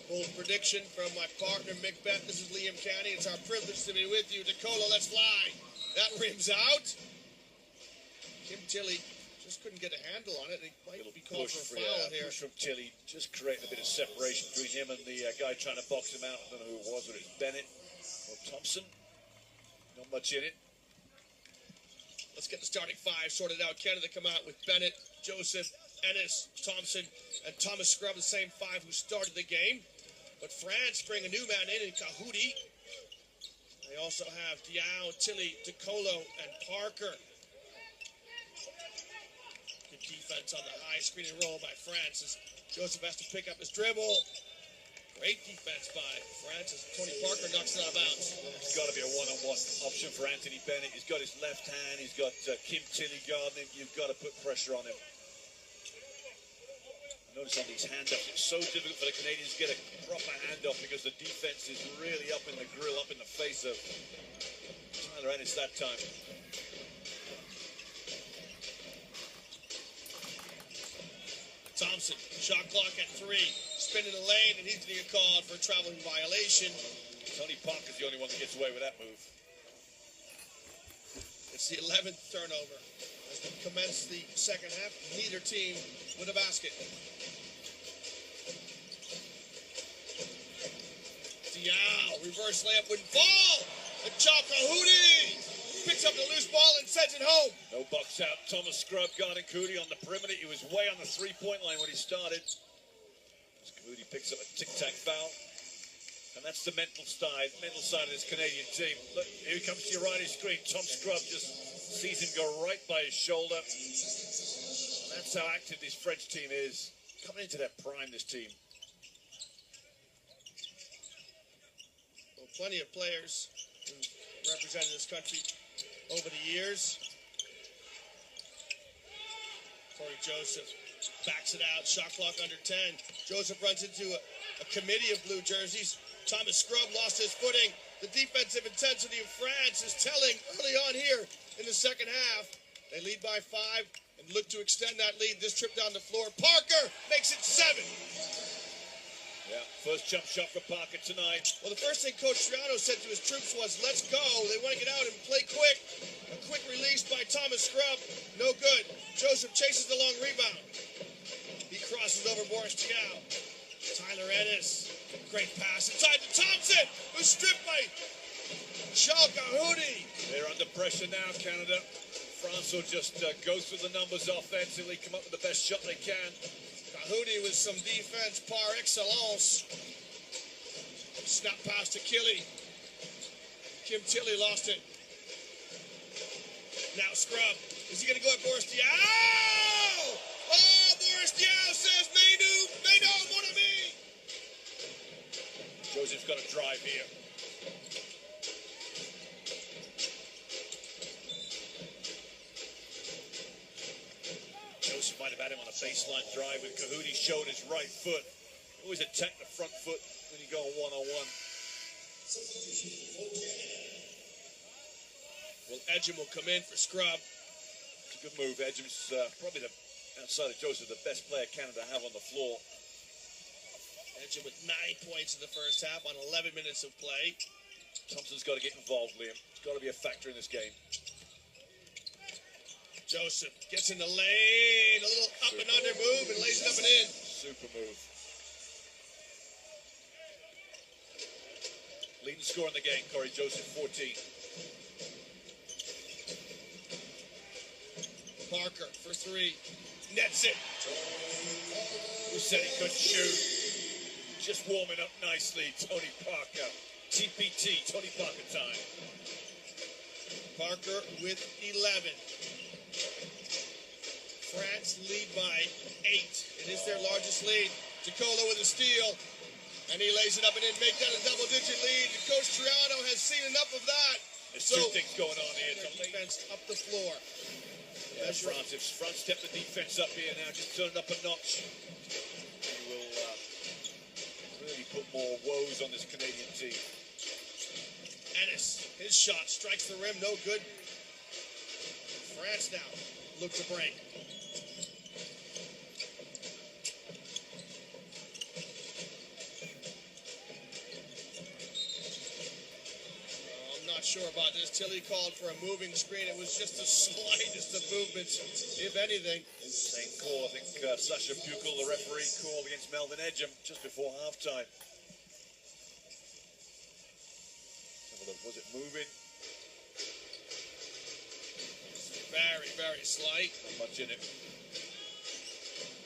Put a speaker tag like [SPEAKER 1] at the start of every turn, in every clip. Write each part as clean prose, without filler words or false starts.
[SPEAKER 1] Bold prediction from my partner, Mick Bett. This is Liam County. It's our privilege to be with you. Dakota, let's fly. That rim's out. Kim Tilley just couldn't get a handle on it. He might be called for a foul here.
[SPEAKER 2] Push from Tilley, just creating a bit of separation between him and the guy trying to box him out. I don't know who it was, whether it's Bennett or Thompson. Not much in it.
[SPEAKER 1] Let's get the starting five sorted out. Canada come out with Bennett, Joseph, Ennis, Thompson, and Thomas Scrubb, the same five who started the game. But France bring a new man in Kahudi. They also have Diao, Tilley, DeColo, and Parker. Good defense on the high screen and roll by France as Joseph has to pick up his dribble. Great defense by France as Tony Parker knocks it out of bounds.
[SPEAKER 2] It's got to be a one-on-one option for Anthony Bennett. He's got his left hand. He's got Kim Tilley guarding him. You've got to put pressure on him. Notice on these hand-ups, it's so difficult for the Canadians to get a proper hand-up because the defense is really up in the grill, up in the face of Tyler Ennis that time.
[SPEAKER 1] Thompson, shot clock at 3, spinning the lane, and he's going to get called for a traveling violation.
[SPEAKER 2] Tony Parker's the only one that gets away with that move.
[SPEAKER 1] It's the 11th turnover as we commence the second half. Neither team with a basket. Diao, reverse layup wouldn't fall. And Kahudi picks up the loose ball and sends it home.
[SPEAKER 2] No box out. Thomas Scrubb guarding Kahudi on the perimeter. He was way on the three-point line when he started. Kahudi picks up a tic-tac foul. And that's the mental side of this Canadian team. Look, here he comes to your right of screen. Tom Scrubb just sees him go right by his shoulder. And that's how active this French team is. Coming into their prime, this team.
[SPEAKER 1] Well, plenty of players who represented this country over the years. Corey Joseph backs it out. Shot clock under 10. Joseph runs into a committee of blue jerseys. Thomas Scrubb lost his footing. The defensive intensity of France is telling early on here in the second half. They lead by 5 and look to extend that lead. This trip down the floor. Parker makes it 7.
[SPEAKER 2] Yeah, first jump shot for Parker tonight.
[SPEAKER 1] Well, the first thing Coach Triano said to his troops was, let's go. They want to get out and play quick. A quick release by Thomas Scrubb. No good. Joseph chases the long rebound. He crosses over Boris Diao. Tyler Ennis. Great pass inside to Thompson, who's stripped by Kahudi.
[SPEAKER 2] They're under pressure now, Canada. France will just go through the numbers offensively, come up with the best shot they can.
[SPEAKER 1] Kahudi with some defense par excellence. Snap pass to Tilley. Kim Tilley lost it. Now Scrubb. Is he going to go at Boris Diao? Oh, Boris Diao says, mais non, mon ami.
[SPEAKER 2] Joseph's got to drive here. Joseph might have had him on a baseline drive when Kahudi showed his right foot. Always attack the front foot when you go one-on-one.
[SPEAKER 1] Well, Edgem will come in for Scrubb.
[SPEAKER 2] It's a good move. Edgem's probably outside of Joseph, the best player Canada have on the floor.
[SPEAKER 1] Edgem with 9 points in the first half on 11 minutes of play.
[SPEAKER 2] Thompson's got to get involved, Liam. It's got to be a factor in this game.
[SPEAKER 1] Joseph gets in the lane, a little up and under move, and lays it up and in.
[SPEAKER 2] Super move. Leading scorer in the game, Corey Joseph, 14.
[SPEAKER 1] Parker for 3, nets it.
[SPEAKER 2] Who said he couldn't shoot? Just warming up nicely, Tony Parker. TPT, Tony Parker time.
[SPEAKER 1] Parker with 11. France lead by 8. It is their largest lead. DeColo with a steal. And he lays it up and in, make that a double-digit lead. And Coach Triano has seen enough of that.
[SPEAKER 2] There's two things going on here.
[SPEAKER 1] Defense up the floor.
[SPEAKER 2] Yeah, France, if France step the defense up here now, just turn it up a notch. He will really put more woes on this Canadian team.
[SPEAKER 1] Ennis, his shot strikes the rim, no good. France now look to break. sure about this. Tilly called for a moving screen. It was just the slightest of movements, if anything.
[SPEAKER 2] Same call, I think Sasha Buchel, the referee, called against Melvin Edgem just before halftime. Have a look, was it moving?
[SPEAKER 1] Very, very slight.
[SPEAKER 2] Not much in it.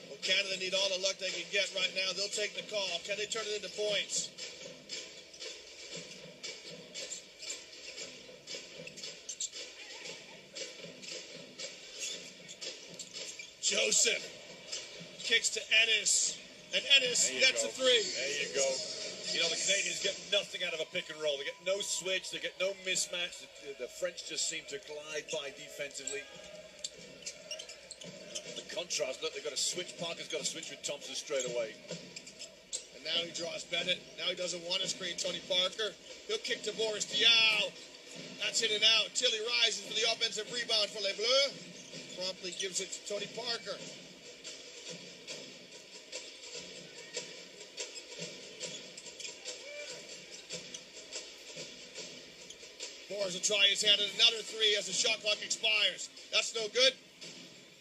[SPEAKER 1] Well, Canada need all the luck they can get right now. They'll take the call. Can they turn it into points? Joseph kicks to Ennis, and Ennis nets a three.
[SPEAKER 2] There you go. You know, the Canadians get nothing out of a pick and roll. They get no switch. They get no mismatch. The French just seem to glide by defensively. The contrast, look, they've got a switch. Parker's got a switch with Thompson straight away.
[SPEAKER 1] And now he draws Bennett. Now he doesn't want to screen Tony Parker. He'll kick to Boris Diaw. That's in and out. Tilly rises for the offensive rebound for Les Bleus. Promptly gives it to Tony Parker. Boris will try his hand at another three as the shot clock expires. That's no good.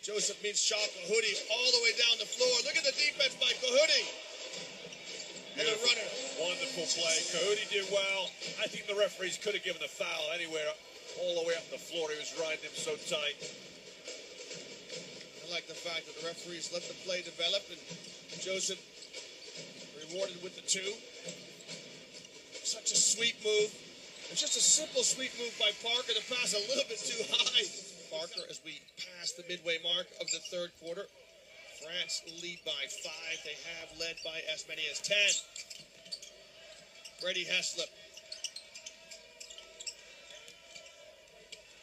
[SPEAKER 1] Joseph meets Shah Kahudi all the way down the floor. Look at the defense by Kahudi. And a runner.
[SPEAKER 2] Wonderful play. Kahudi did well. I think the referees could have given the foul anywhere all the way up the floor. He was riding him so tight.
[SPEAKER 1] I like the fact that the referees let the play develop, and Joseph rewarded with the two. Such a sweet move. It's just a simple sweep move by Parker. The pass a little bit too high. Parker, as we pass the midway mark of the third quarter. France lead by 5. They have led by as many as 10. Brady Heslip.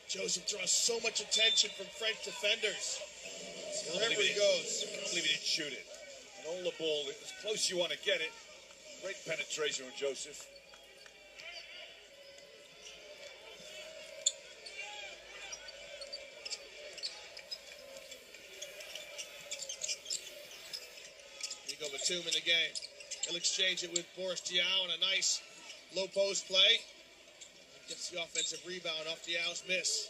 [SPEAKER 1] Joseph draws so much attention from French defenders. Wherever he goes.
[SPEAKER 2] I can't believe he didn't shoot it. And all the ball, as close as you want to get it. Great penetration from Joseph.
[SPEAKER 1] Batum in the game. He'll exchange it with Boris Diaw on a nice low post play. Gets the offensive rebound off Diaw's miss.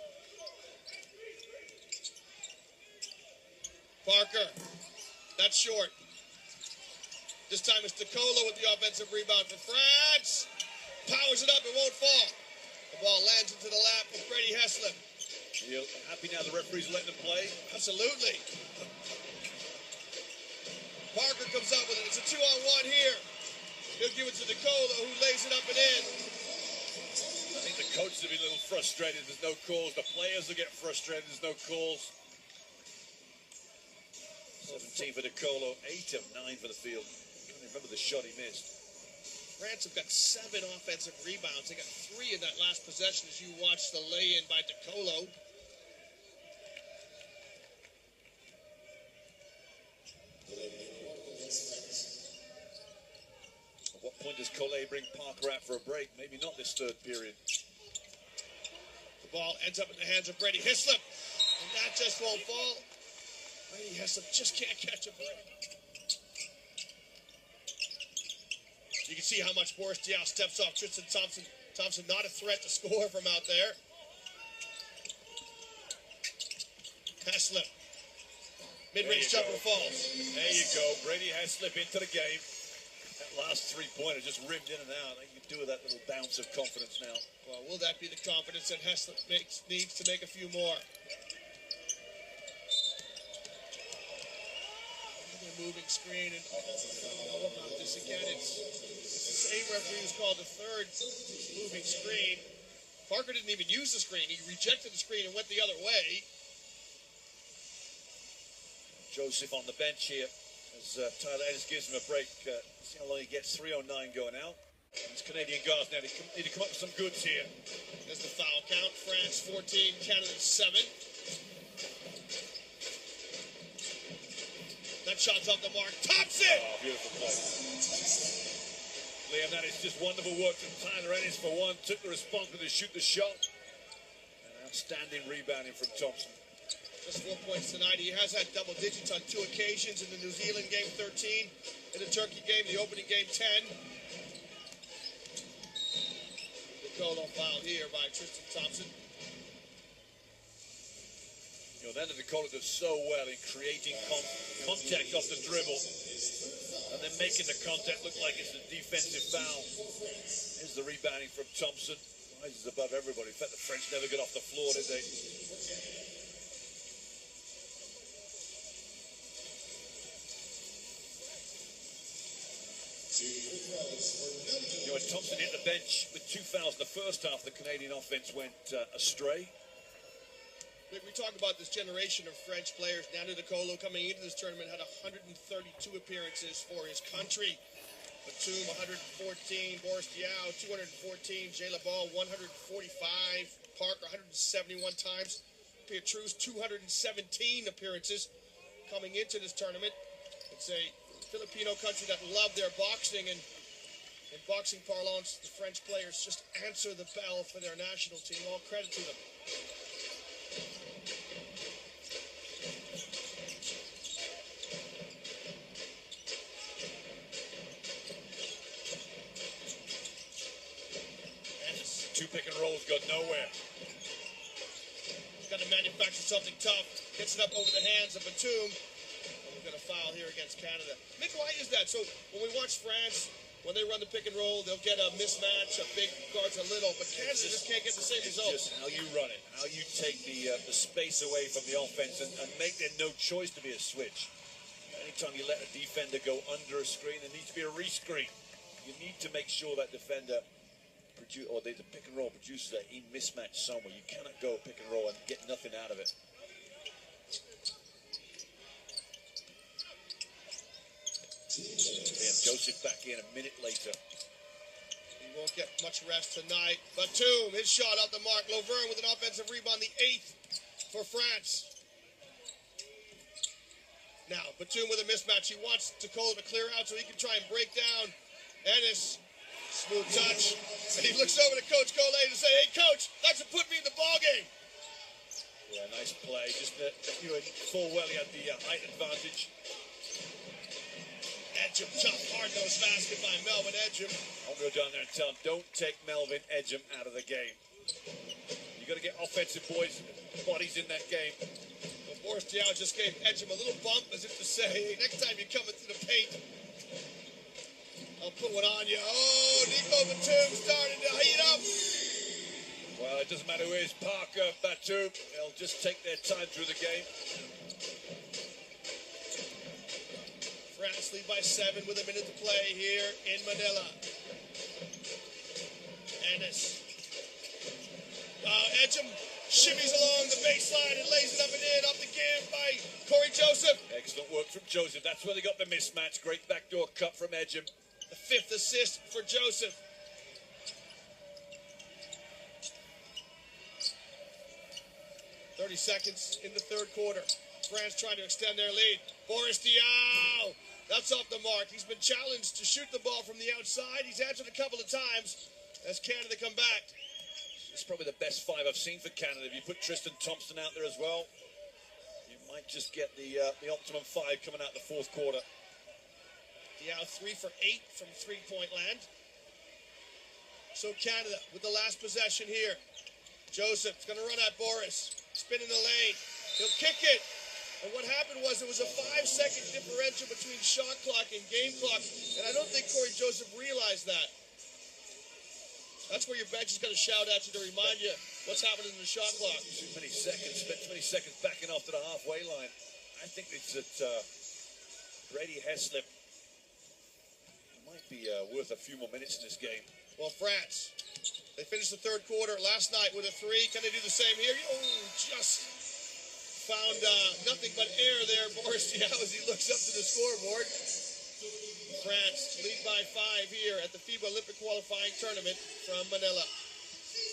[SPEAKER 1] Parker, that's short. This time it's DeColo with the offensive rebound for France. Powers it up, it won't fall. The ball lands into the lap of Brady Heslip.
[SPEAKER 2] You happy now the referee's letting him play?
[SPEAKER 1] Absolutely. Parker comes up with it. It's a 2-on-1 here. He'll give it to DeColo, who lays it up and in.
[SPEAKER 2] I think the coaches will be a little frustrated. There's no calls. The players will get frustrated. There's no calls. 17 for DeColo, 8 of 9 for the field. I can't remember the shot he missed.
[SPEAKER 1] France have got 7 offensive rebounds. They got 3 in that last possession as you watch the lay-in by DeColo.
[SPEAKER 2] At what point does Collet bring Parker out for a break? Maybe not this third period.
[SPEAKER 1] The ball ends up in the hands of Brady Heslip, and that just won't fall. Brady Heslip just can't catch a break. You can see how much Boris Diaw steps off. Tristan Thompson not a threat to score from out there. Heslip. Mid-range jumper falls.
[SPEAKER 2] There you go. Brady Heslip into the game. That last three-pointer just rimmed in and out. You can do with that little bounce of confidence now.
[SPEAKER 1] Well, will that be the confidence that Heslip needs to make a few more? Another moving screen, and know about this again. It's the same referee who's called the third moving screen. Parker didn't even use the screen. He rejected the screen and went the other way.
[SPEAKER 2] Joseph on the bench here as Tyler Ennis gives him a break. See how long he gets. 3:09 going out. These Canadian guards now need to come up with some goods here.
[SPEAKER 1] There's the foul count. France 14, Canada 7. That shot's off the mark. Thompson!
[SPEAKER 2] Oh, beautiful play. Liam, that is just wonderful work from Tyler Ennis for one. Took the responsibility to shoot the shot. And outstanding rebounding from Thompson.
[SPEAKER 1] Just 4 points tonight. He has had double digits on 2 occasions in the New Zealand game, 13. In the Turkey game, the opening game, 10. Colo foul here by Tristan Thompson.
[SPEAKER 2] You know, then the Dakota does so well in creating contact off the dribble and then making the contact look like it's a defensive foul. Here's the rebounding from Thompson. Rises above everybody. In fact, the French never got off the floor, did they? You know, Thompson hit the bench with 2 fouls in the first half. The Canadian offense went astray.
[SPEAKER 1] We talk about this generation of French players. Nando De Colo coming into this tournament had 132 appearances for his country. Batum 114, Boris Diaw 214, Jay Labal 145, Parker 171 times, Pietrus 217 appearances coming into this tournament. It's a Filipino country that love their boxing, and in boxing parlance, the French players just answer the bell for their national team. All credit to them.
[SPEAKER 2] Two pick and rolls got nowhere.
[SPEAKER 1] He's got to manufacture something tough. Gets it up over the hands of Batum. And we're going to foul here against Canada. Mick, why is that? So when we watch France, when they run the pick and roll, they'll get a mismatch, a big guards a little, but Canada just can't get the same result.
[SPEAKER 2] It's just how you run it, how you take the space away from the offense and make there no choice to be a switch. Anytime you let a defender go under a screen, there needs to be a rescreen. You need to make sure that defender or the pick and roll produces a mismatch somewhere. You cannot go pick and roll and get nothing out of it. And Joseph back in a minute later.
[SPEAKER 1] He won't get much rest tonight. Batum, his shot off the mark. Lovern with an offensive rebound, the 8th for France. Now, Batum with a mismatch. He wants Dakota to clear out so he can try and break down Ennis. Smooth touch. And he looks over to Coach Cole to say, hey, Coach, thanks for putting me in the ballgame.
[SPEAKER 2] Yeah, nice play. Just you know, full well, he had the height advantage.
[SPEAKER 1] Edgem, tough, hard-nosed basket by Melvin Edgem.
[SPEAKER 2] I'll go down there and tell him, don't take Melvin Edgem out of the game. You got to get offensive bodies in that game.
[SPEAKER 1] Well, Boris Diaw just gave Edgem a little bump as if to say, hey, next time you come into the paint, I'll put one on you. Oh, Nico Batum starting to heat up.
[SPEAKER 2] Well, it doesn't matter who is Parker, Batum. They'll just take their time through the game.
[SPEAKER 1] France lead by 7 with a minute to play here in Manila. Ennis. Edgem shimmies along the baseline and lays it up and in. Off the give by Corey Joseph.
[SPEAKER 2] Excellent work from Joseph. That's where they got the mismatch. Great backdoor cut from Edgem.
[SPEAKER 1] The 5th assist for Joseph. Seconds in the third quarter. France trying to extend their lead. Boris Diaw. That's off the mark. He's been challenged to shoot the ball from the outside. He's answered a couple of times as Canada come back.
[SPEAKER 2] It's probably the best 5 I've seen for Canada. If you put Tristan Thompson out there as well, you might just get the optimum 5 coming out the fourth quarter.
[SPEAKER 1] Diaw 3 for 8 from three-point land. So Canada with the last possession here. Joseph's going to run at Boris. Spin in the lane. He'll kick it. And what happened was there was a 5-second differential between shot clock and game clock. And I don't think Corey Joseph realized that. That's where your bench is going to shout at you to remind you what's happening in the shot clock.
[SPEAKER 2] Too many seconds. Spent 20 seconds backing off to the halfway line. I think it's that Brady Heslip might be worth a few more minutes in this game.
[SPEAKER 1] Well, France, they finished the third quarter last night with a 3. Can they do the same here? Oh, just found nothing but air there, Boris Diaw, as he looks up to the scoreboard. France lead by 5 here at the FIBA Olympic qualifying tournament from Manila.